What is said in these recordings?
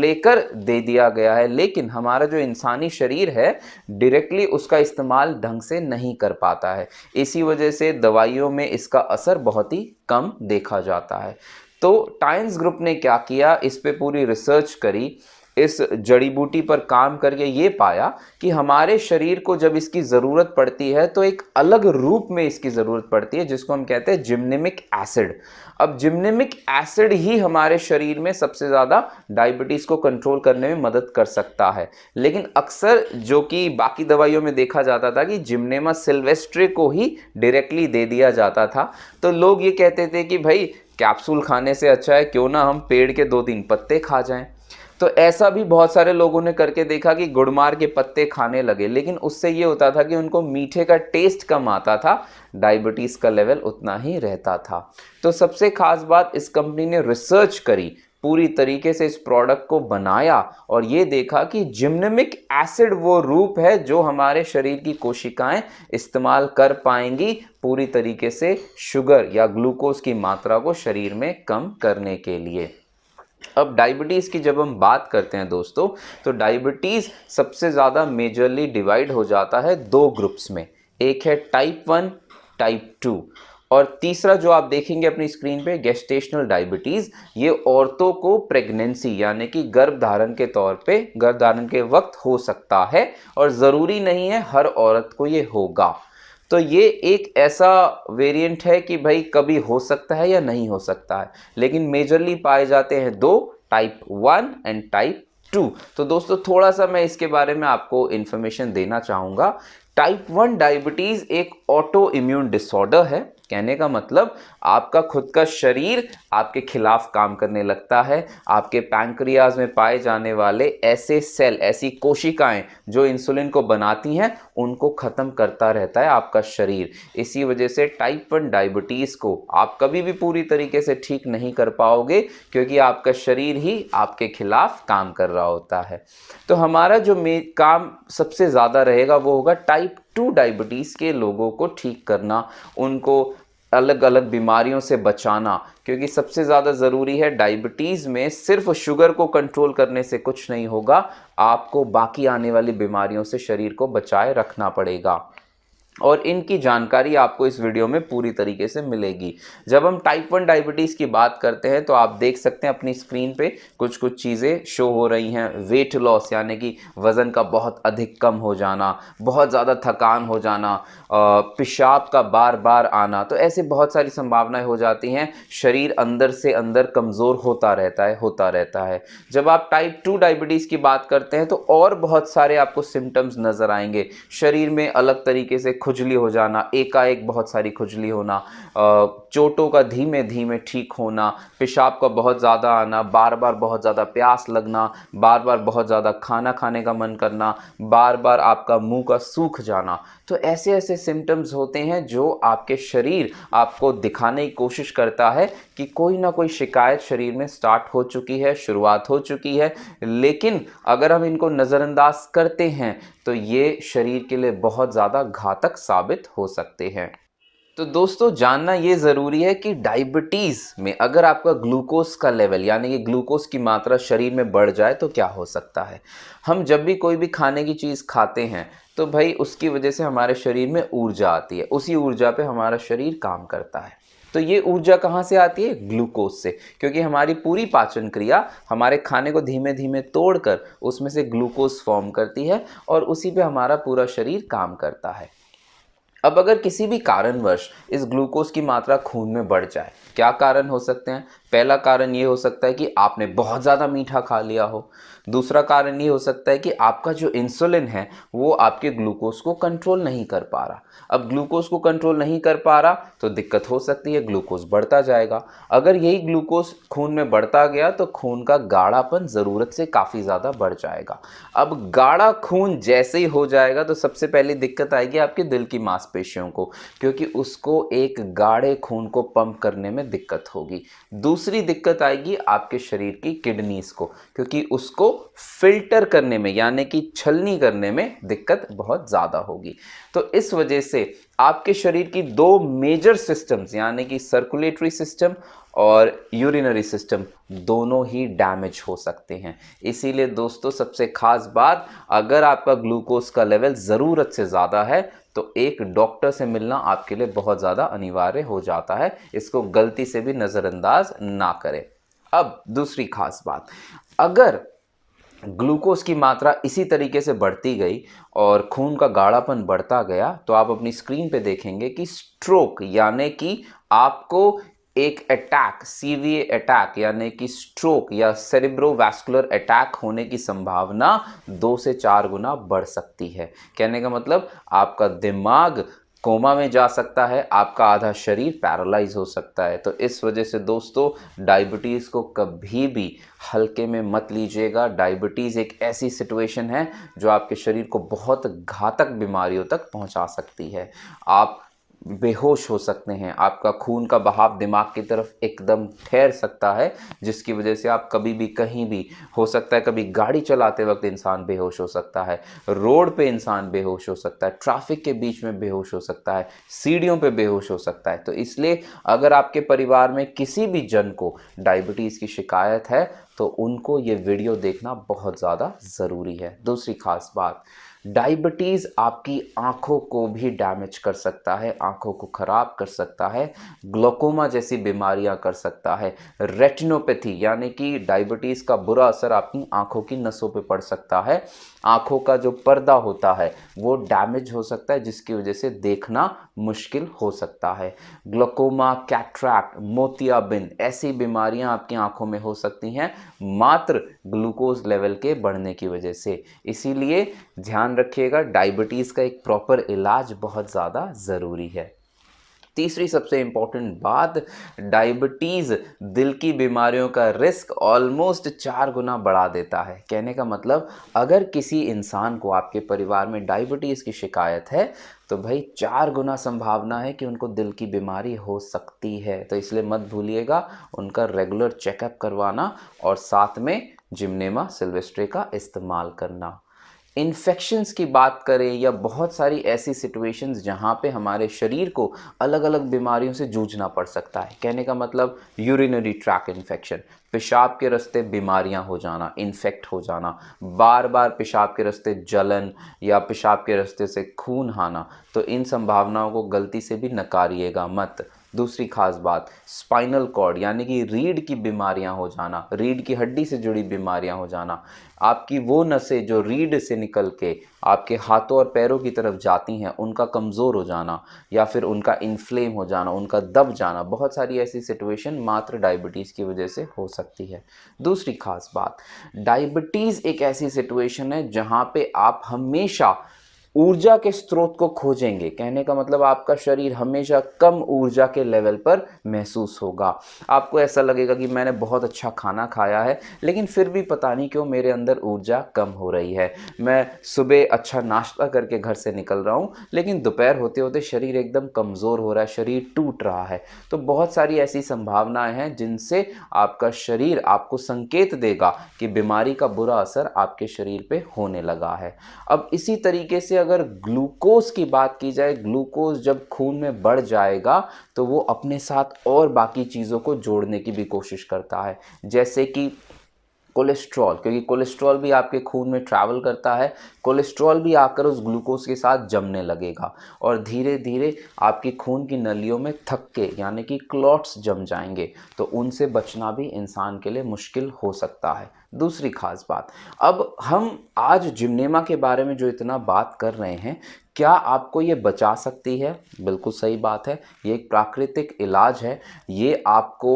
लेकर दे दिया गया है, लेकिन हमारा जो इंसानी शरीर है डायरेक्टली उसका इस्तेमाल ढंग से नहीं कर पाता है। इसी वजह से दवाइयों में इसका असर बहुत ही कम देखा जाता है। तो टाइम्स ग्रुप ने क्या किया, इस पे पूरी रिसर्च करी, इस जड़ी बूटी पर काम करके ये पाया कि हमारे शरीर को जब इसकी ज़रूरत पड़ती है तो एक अलग रूप में इसकी ज़रूरत पड़ती है, जिसको हम कहते हैं जिम्नेमिक एसिड। अब जिम्नेमिक एसिड ही हमारे शरीर में सबसे ज़्यादा डायबिटीज़ को कंट्रोल करने में मदद कर सकता है। लेकिन अक्सर जो कि बाकी दवाइयों में देखा जाता था कि जिम्नेमा सिल्वेस्ट्रे को ही डायरेक्टली दे दिया जाता था, तो लोग ये कहते थे कि भाई कैप्सूल खाने से अच्छा है क्यों ना हम पेड़ के 2-3 पत्ते खा जाएं। तो ऐसा भी बहुत सारे लोगों ने करके देखा कि गुड़मार के पत्ते खाने लगे, लेकिन उससे ये होता था कि उनको मीठे का टेस्ट कम आता था, डायबिटीज़ का लेवल उतना ही रहता था। तो सबसे खास बात, इस कंपनी ने रिसर्च करी, पूरी तरीके से इस प्रोडक्ट को बनाया और ये देखा कि जिम्नेमिक एसिड वो रूप है जो हमारे शरीर की कोशिकाएं इस्तेमाल कर पाएंगी पूरी तरीके से शुगर या ग्लूकोज की मात्रा को शरीर में कम करने के लिए। अब डायबिटीज़ की जब हम बात करते हैं दोस्तों, तो डायबिटीज़ सबसे ज़्यादा मेजरली डिवाइड हो जाता है 2 ग्रुप्स में। एक है टाइप 1, टाइप 2, और तीसरा जो आप देखेंगे अपनी स्क्रीन पे गेस्टेशनल डायबिटीज़, ये औरतों को प्रेगनेंसी यानी कि गर्भधारण के तौर पे गर्भधारण के वक्त हो सकता है, और ज़रूरी नहीं है हर औरत को ये होगा। तो ये एक ऐसा वेरिएंट है कि भाई कभी हो सकता है या नहीं हो सकता है, लेकिन मेजरली पाए जाते हैं 2, टाइप 1 एंड टाइप 2। तो दोस्तों थोड़ा सा मैं इसके बारे में आपको इन्फॉर्मेशन देना चाहूँगा। टाइप 1 डायबिटीज़ एक ऑटो इम्यून डिसऑर्डर है। कहने का मतलब आपका खुद का शरीर आपके खिलाफ काम करने लगता है। आपके पैंक्रियाज में पाए जाने वाले ऐसे सेल, ऐसी कोशिकाएं जो इंसुलिन को बनाती हैं, उनको ख़त्म करता रहता है आपका शरीर। इसी वजह से टाइप 1 डायबिटीज़ को आप कभी भी पूरी तरीके से ठीक नहीं कर पाओगे, क्योंकि आपका शरीर ही आपके खिलाफ काम कर रहा होता है। तो हमारा जो काम सबसे ज़्यादा रहेगा वो होगा टाइप 2 डायबिटीज़ के लोगों को ठीक करना, उनको अलग अलग बीमारियों से बचाना, क्योंकि सबसे ज़्यादा ज़रूरी है डायबिटीज़ में सिर्फ शुगर को कंट्रोल करने से कुछ नहीं होगा, आपको बाकी आने वाली बीमारियों से शरीर को बचाए रखना पड़ेगा। और इनकी जानकारी आपको इस वीडियो में पूरी तरीके से मिलेगी। जब हम टाइप 1 डायबिटीज़ की बात करते हैं तो आप देख सकते हैं अपनी स्क्रीन पे कुछ कुछ चीज़ें शो हो रही हैं। वेट लॉस यानी कि वज़न का बहुत अधिक कम हो जाना, बहुत ज़्यादा थकान हो जाना, पेशाब का बार बार आना, तो ऐसे बहुत सारी संभावनाएं हो जाती हैं। शरीर अंदर से अंदर कमज़ोर होता रहता है। जब आप टाइप 2 डायबिटीज़ की बात करते हैं तो और बहुत सारे आपको सिम्टम्स नज़र आएंगे। शरीर में अलग तरीके से खुजली हो जाना, एकाएक बहुत सारी खुजली होना, चोटों का धीमे धीमे ठीक होना, पेशाब का बहुत ज़्यादा आना, बार बार बहुत ज़्यादा प्यास लगना, बार बार बहुत ज़्यादा खाना खाने का मन करना, बार बार आपका मुंह का सूख जाना। तो ऐसे ऐसे सिम्टम्स होते हैं जो आपके शरीर आपको दिखाने की कोशिश करता है कि कोई ना कोई शिकायत शरीर में स्टार्ट हो चुकी है, शुरुआत हो चुकी है। लेकिन अगर हम इनको नज़रअंदाज करते हैं तो ये शरीर के लिए बहुत ज़्यादा घातक साबित हो सकते हैं। तो दोस्तों जानना ये ज़रूरी है कि डायबिटीज़ में अगर आपका ग्लूकोज का लेवल यानी कि ग्लूकोज की मात्रा शरीर में बढ़ जाए तो क्या हो सकता है। हम जब भी कोई भी खाने की चीज़ खाते हैं तो भाई उसकी वजह से हमारे शरीर में ऊर्जा आती है, उसी ऊर्जा पे हमारा शरीर काम करता है। तो ये ऊर्जा कहाँ से आती है? ग्लूकोज से, क्योंकि हमारी पूरी पाचन क्रिया हमारे खाने को धीमे धीमे तोड़कर उसमें से ग्लूकोज फॉर्म करती है और उसी पे हमारा पूरा शरीर काम करता है। अब अगर किसी भी कारणवश इस ग्लूकोज की मात्रा खून में बढ़ जाए, क्या कारण हो सकते हैं? पहला कारण ये हो सकता है कि आपने बहुत ज़्यादा मीठा खा लिया हो। दूसरा कारण ये हो सकता है कि आपका जो इंसुलिन है वो आपके ग्लूकोज को कंट्रोल नहीं कर पा रहा। अब ग्लूकोज को कंट्रोल नहीं कर पा रहा तो दिक्कत हो सकती है, ग्लूकोज बढ़ता जाएगा। अगर यही ग्लूकोज खून में बढ़ता गया तो खून का गाढ़ापन ज़रूरत से काफ़ी ज़्यादा बढ़ जाएगा। अब गाढ़ा खून जैसे ही हो जाएगा तो सबसे पहली दिक्कत आएगी आपके दिल की मांसपेशियों मांसपेशियों को, क्योंकि उसको एक गाढ़े खून को पंप करने में दिक्कत होगी। दूसरी दिक्कत आएगी आपके शरीर की किडनीज को, क्योंकि उसको फिल्टर करने में यानी कि छलनी करने में दिक्कत बहुत ज़्यादा होगी। तो इस वजह से आपके शरीर की दो मेजर सिस्टम्स यानी कि सर्कुलेटरी सिस्टम और यूरिनरी सिस्टम दोनों ही डैमेज हो सकते हैं। इसीलिए दोस्तों सबसे खास बात, अगर आपका ग्लूकोज का लेवल ज़रूरत से ज़्यादा है तो एक डॉक्टर से मिलना आपके लिए बहुत ज़्यादा अनिवार्य हो जाता है। इसको गलती से भी नज़रअंदाज ना करें। अब दूसरी खास बात, अगर ग्लूकोज की मात्रा इसी तरीके से बढ़ती गई और खून का गाढ़ापन बढ़ता गया तो आप अपनी स्क्रीन पे देखेंगे कि स्ट्रोक यानी कि आपको एक अटैक, सीवीए अटैक यानी कि स्ट्रोक या सेरिब्रोवैस्कुलर अटैक होने की संभावना 2 से 4 गुना बढ़ सकती है। कहने का मतलब आपका दिमाग कोमा में जा सकता है, आपका आधा शरीर पैरालाइज हो सकता है। तो इस वजह से दोस्तों डायबिटीज़ को कभी भी हल्के में मत लीजिएगा। डायबिटीज़ एक ऐसी सिचुएशन है जो आपके शरीर को बहुत घातक बीमारियों तक पहुंचा सकती है। आप बेहोश हो सकते हैं, आपका खून का बहाव दिमाग की तरफ एकदम ठहर सकता है, जिसकी वजह से आप कभी भी कहीं भी, हो सकता है कभी गाड़ी चलाते वक्त इंसान बेहोश हो सकता है, रोड पे इंसान बेहोश हो सकता है, ट्रैफिक के बीच में बेहोश हो सकता है, सीढ़ियों पे बेहोश हो सकता है। तो इसलिए अगर आपके परिवार में किसी भी जन को डायबिटीज़ की शिकायत है तो उनको ये वीडियो देखना बहुत ज़्यादा ज़रूरी है। दूसरी खास बात, डायबिटीज़ आपकी आँखों को भी डैमेज कर सकता है, आँखों को ख़राब कर सकता है, ग्लोकोमा जैसी बीमारियां कर सकता है, रेटिनोपैथी यानी कि डायबिटीज़ का बुरा असर आपकी आँखों की नसों पे पड़ सकता है, आँखों का जो पर्दा होता है वो डैमेज हो सकता है, जिसकी वजह से देखना मुश्किल हो सकता है। ग्लोकोमा, कैटरैक्ट, मोतियाबिंद ऐसी बीमारियां आपकी आँखों में हो सकती हैं मात्र ग्लूकोज लेवल के बढ़ने की वजह से। इसीलिए ध्यान रखिएगा, डायबिटीज़ का एक प्रॉपर इलाज बहुत ज़्यादा ज़रूरी है। तीसरी सबसे इम्पॉर्टेंट बात, डायबिटीज़ दिल की बीमारियों का रिस्क ऑलमोस्ट 4 गुना बढ़ा देता है। कहने का मतलब अगर किसी इंसान को आपके परिवार में डायबिटीज़ की शिकायत है तो भाई 4 गुना संभावना है कि उनको दिल की बीमारी हो सकती है। तो इसलिए मत भूलिएगा उनका रेगुलर चेकअप करवाना और साथ में जिम्नेमा सिल्वेस्ट्रे का इस्तेमाल करना। इन्फेक्शंस की बात करें या बहुत सारी ऐसी सिचुएशंस जहाँ पे हमारे शरीर को अलग अलग बीमारियों से जूझना पड़ सकता है। कहने का मतलब यूरिनरी ट्रैक इन्फेक्शन, पेशाब के रास्ते बीमारियां हो जाना, इन्फेक्ट हो जाना, बार बार पेशाब के रास्ते जलन या पेशाब के रास्ते से खून आना, तो इन संभावनाओं को गलती से भी नकारिएगा मत। दूसरी खास बात, स्पाइनल कॉर्ड यानी कि रीढ़ की बीमारियां हो जाना, रीढ़ की हड्डी से जुड़ी बीमारियां हो जाना, आपकी वो नसें जो रीढ़ से निकल के आपके हाथों और पैरों की तरफ जाती हैं उनका कमज़ोर हो जाना या फिर उनका इन्फ्लेम हो जाना, उनका दब जाना, बहुत सारी ऐसी सिचुएशन मात्र डायबिटीज़ की वजह से हो सकती है। दूसरी खास बात, डायबिटीज़ एक ऐसी सिचुएशन है जहाँ पे आप हमेशा ऊर्जा के स्रोत को खोजेंगे। कहने का मतलब आपका शरीर हमेशा कम ऊर्जा के लेवल पर महसूस होगा। आपको ऐसा लगेगा कि मैंने बहुत अच्छा खाना खाया है लेकिन फिर भी पता नहीं क्यों मेरे अंदर ऊर्जा कम हो रही है। मैं सुबह अच्छा नाश्ता करके घर से निकल रहा हूँ लेकिन दोपहर होते होते शरीर एकदम कमज़ोर हो रहा है, शरीर टूट रहा है। तो बहुत सारी ऐसी संभावनाएं हैं जिनसे आपका शरीर आपको संकेत देगा कि बीमारी का बुरा असर आपके शरीर पे होने लगा है। अब इसी तरीके से अगर ग्लूकोज की बात की जाए, ग्लूकोज जब खून में बढ़ जाएगा तो वो अपने साथ और बाकी चीज़ों को जोड़ने की भी कोशिश करता है, जैसे कि कोलेस्ट्रॉल, क्योंकि कोलेस्ट्रॉल भी आपके खून में ट्रैवल करता है। कोलेस्ट्रॉल भी आकर उस ग्लूकोज के साथ जमने लगेगा और धीरे धीरे आपकी खून की नलियों में थक्के यानी कि क्लॉट्स जम जाएंगे, तो उनसे बचना भी इंसान के लिए मुश्किल हो सकता है। दूसरी खास बात, अब हम आज जिम्नेमा के बारे में जो इतना बात कर रहे हैं, क्या आपको ये बचा सकती है? बिल्कुल सही बात है, ये एक प्राकृतिक इलाज है। ये आपको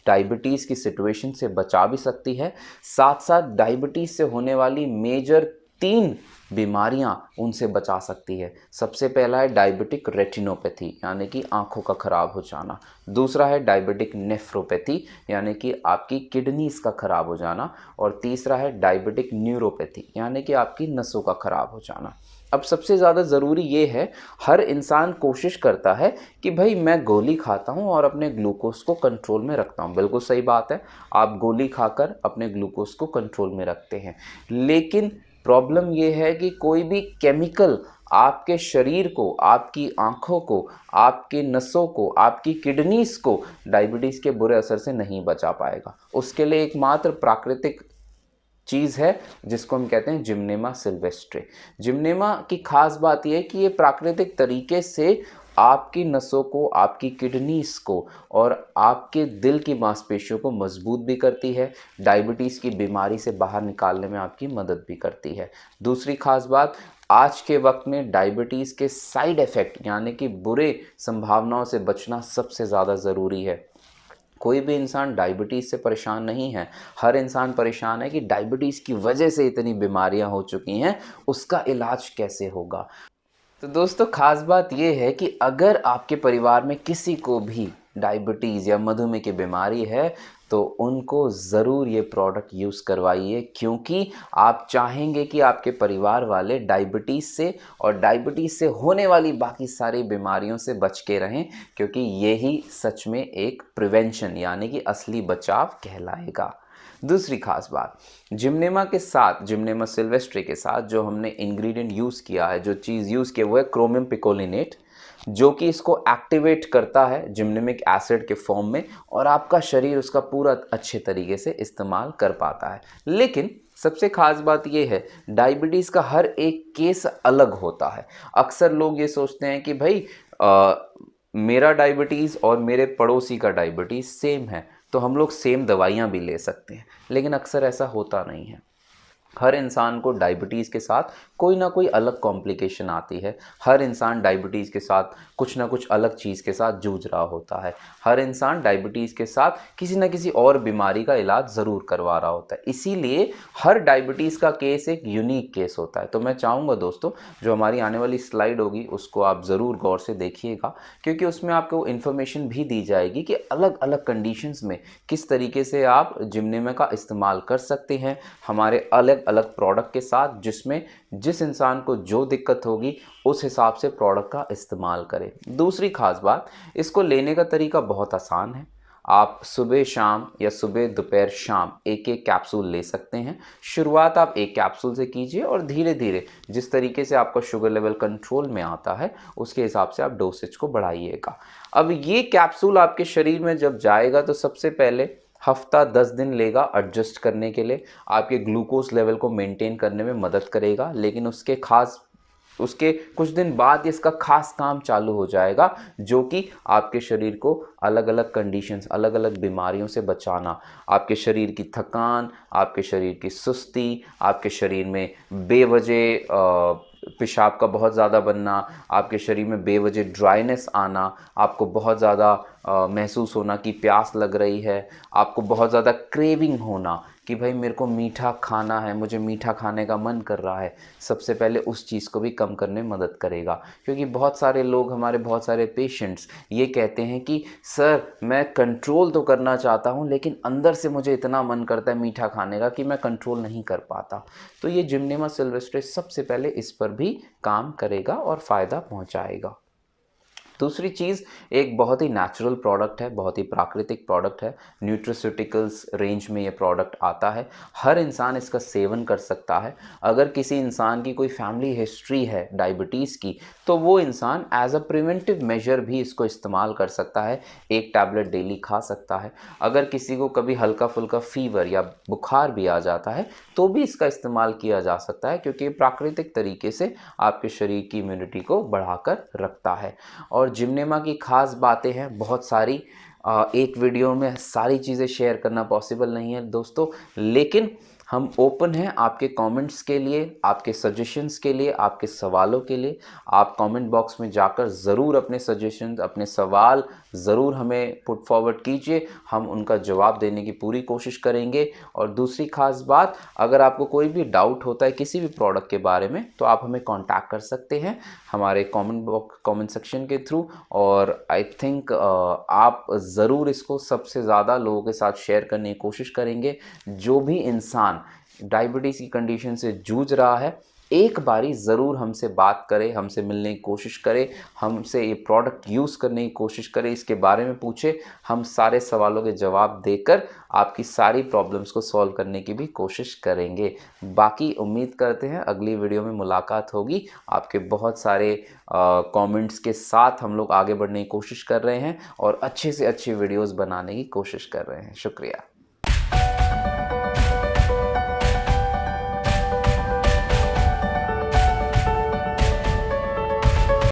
डायबिटीज़ की सिचुएशन से बचा भी सकती है, साथ साथ डायबिटीज़ से होने वाली मेजर 3 बीमारियां उनसे बचा सकती है। सबसे पहला है डायबिटिक रेटिनोपैथी यानी कि आंखों का खराब हो जाना। दूसरा है डायबिटिक नेफ्रोपैथी यानी कि आपकी किडनीज का खराब हो जाना। और तीसरा है डायबिटिक न्यूरोपैथी यानी कि आपकी नसों का खराब हो जाना। अब सबसे ज़्यादा ज़रूरी ये है, हर इंसान कोशिश करता है कि भाई मैं गोली खाता हूँ और अपने ग्लूकोज को कंट्रोल में रखता हूँ। बिल्कुल सही बात है, आप गोली खाकर अपने ग्लूकोज को कंट्रोल में रखते हैं। लेकिन प्रॉब्लम ये है कि कोई भी केमिकल आपके शरीर को, आपकी आंखों को, आपके नसों को, आपकी किडनीज को डायबिटीज़ के बुरे असर से नहीं बचा पाएगा। उसके लिए एकमात्र प्राकृतिक चीज़ है जिसको हम कहते हैं जिम्नेमा सिल्वेस्ट्रे। जिम्नेमा की खास बात यह है कि ये प्राकृतिक तरीके से आपकी नसों को, आपकी किडनीज को और आपके दिल की मांसपेशियों को मजबूत भी करती है, डायबिटीज़ की बीमारी से बाहर निकालने में आपकी मदद भी करती है। दूसरी खास बात, आज के वक्त में डायबिटीज़ के साइड इफ़ेक्ट यानी कि बुरे संभावनाओं से बचना सबसे ज़्यादा ज़रूरी है। कोई भी इंसान डायबिटीज़ से परेशान नहीं है, हर इंसान परेशान है कि डायबिटीज़ की वजह से इतनी बीमारियां हो चुकी हैं, उसका इलाज कैसे होगा। तो दोस्तों खास बात यह है कि अगर आपके परिवार में किसी को भी डायबिटीज़ या मधुमेह की बीमारी है तो उनको ज़रूर ये प्रोडक्ट यूज़ करवाइए, क्योंकि आप चाहेंगे कि आपके परिवार वाले डायबिटीज़ से और डायबिटीज़ से होने वाली बाकी सारी बीमारियों से बच के रहें, क्योंकि यही सच में एक प्रिवेंशन यानी कि असली बचाव कहलाएगा। दूसरी खास बात, जिम्नेमा के साथ, जिम्नेमा सिल्वेस्ट्रे के साथ जो हमने इंग्रेडिएंट यूज़ किया है, जो चीज़ यूज़ किया वो है क्रोमियम पिकोलिनेट, जो कि इसको एक्टिवेट करता है जिम्नेमिक एसिड के फॉर्म में और आपका शरीर उसका पूरा अच्छे तरीके से इस्तेमाल कर पाता है। लेकिन सबसे खास बात यह है, डायबिटीज़ का हर एक केस अलग होता है। अक्सर लोग ये सोचते हैं कि भाई मेरा डायबिटीज़ और मेरे पड़ोसी का डायबिटीज़ सेम है तो हम लोग सेम दवाइयाँ भी ले सकते हैं, लेकिन अक्सर ऐसा होता नहीं है। हर इंसान को डायबिटीज़ के साथ कोई ना कोई अलग कॉम्प्लिकेशन आती है। हर इंसान डायबिटीज़ के साथ कुछ ना कुछ अलग चीज़ के साथ जूझ रहा होता है। हर इंसान डायबिटीज़ के साथ किसी ना किसी और बीमारी का इलाज ज़रूर करवा रहा होता है। इसीलिए हर डायबिटीज़ का केस एक यूनिक केस होता है। तो मैं चाहूँगा दोस्तों, जो हमारी आने वाली स्लाइड होगी उसको आप ज़रूर गौर से देखिएगा, क्योंकि उसमें आपको इन्फॉर्मेशन भी दी जाएगी कि अलग अलग कंडीशंस में किस तरीके से आप जिम्नेमा का इस्तेमाल कर सकते हैं हमारे अलग अलग प्रोडक्ट के साथ, जिसमें जिस इंसान को जो दिक्कत होगी उस हिसाब से प्रोडक्ट का इस्तेमाल करें। दूसरी खास बात, इसको लेने का तरीका बहुत आसान है। आप सुबह शाम या सुबह दोपहर शाम एक एक कैप्सूल ले सकते हैं। शुरुआत आप एक कैप्सूल से कीजिए और धीरे धीरे जिस तरीके से आपका शुगर लेवल कंट्रोल में आता है उसके हिसाब से आप डोसेज को बढ़ाइएगा। अब ये कैप्सूल आपके शरीर में जब जाएगा तो सबसे पहले हफ्ता 10 दिन लेगा एडजस्ट करने के लिए, आपके ग्लूकोज लेवल को मेंटेन करने में मदद करेगा, लेकिन उसके कुछ दिन बाद इसका खास काम चालू हो जाएगा, जो कि आपके शरीर को अलग अलग कंडीशंस, अलग अलग बीमारियों से बचाना, आपके शरीर की थकान, आपके शरीर की सुस्ती, आपके शरीर में बेवजह पेशाब का बहुत ज़्यादा बनना, आपके शरीर में बेवजह ड्राइनेस आना, आपको बहुत ज़्यादा महसूस होना कि प्यास लग रही है, आपको बहुत ज़्यादा क्रेविंग होना कि भाई मेरे को मीठा खाना है, मुझे मीठा खाने का मन कर रहा है, सबसे पहले उस चीज़ को भी कम करने में मदद करेगा। क्योंकि बहुत सारे लोग, हमारे बहुत सारे पेशेंट्स ये कहते हैं कि सर मैं कंट्रोल तो करना चाहता हूँ लेकिन अंदर से मुझे इतना मन करता है मीठा खाने का कि मैं कंट्रोल नहीं कर पाता। तो ये जिम्नेमा सिल्वेस्ट्रे सबसे पहले इस पर भी काम करेगा और फ़ायदा पहुँचाएगा। दूसरी चीज़, एक बहुत ही नेचुरल प्रोडक्ट है, बहुत ही प्राकृतिक प्रोडक्ट है, न्यूट्रास्यूटिकल्स रेंज में ये प्रोडक्ट आता है। हर इंसान इसका सेवन कर सकता है। अगर किसी इंसान की कोई फैमिली हिस्ट्री है डायबिटीज़ की तो वो इंसान एज अ प्रिवेंटिव मेजर भी इसको इस्तेमाल कर सकता है, एक टैबलेट डेली खा सकता है। अगर किसी को कभी हल्का फुल्का फीवर या बुखार भी आ जाता है तो भी इसका इस्तेमाल किया जा सकता है, क्योंकि प्राकृतिक तरीके से आपके शरीर की इम्यूनिटी को बढ़ाकर रखता है। और जिम्नेमा की खास बातें हैं बहुत सारी, एक वीडियो में सारी चीज़ें शेयर करना पॉसिबल नहीं है दोस्तों, लेकिन हम ओपन हैं आपके कमेंट्स के लिए, आपके सजेशंस के लिए, आपके सवालों के लिए। आप कमेंट बॉक्स में जाकर ज़रूर अपने सजेशंस, अपने सवाल ज़रूर हमें पुट फॉरवर्ड कीजिए, हम उनका जवाब देने की पूरी कोशिश करेंगे। और दूसरी ख़ास बात, अगर आपको कोई भी डाउट होता है किसी भी प्रोडक्ट के बारे में तो आप हमें कॉन्टैक्ट कर सकते हैं हमारे कमेंट सेक्शन के थ्रू। और आई थिंक आप ज़रूर इसको सबसे ज़्यादा लोगों के साथ शेयर करने की कोशिश करेंगे। जो भी इंसान डायबिटीज़ की कंडीशन से जूझ रहा है, एक बारी ज़रूर हमसे बात करे, हमसे मिलने की कोशिश करे, हमसे ये प्रोडक्ट यूज़ करने की कोशिश करे, इसके बारे में पूछे। हम सारे सवालों के जवाब देकर आपकी सारी प्रॉब्लम्स को सॉल्व करने की भी कोशिश करेंगे। बाकी उम्मीद करते हैं अगली वीडियो में मुलाकात होगी। आपके बहुत सारे कमेंट्स के साथ हम लोग आगे बढ़ने की कोशिश कर रहे हैं और अच्छे से अच्छी वीडियोस बनाने की कोशिश कर रहे हैं। शुक्रिया।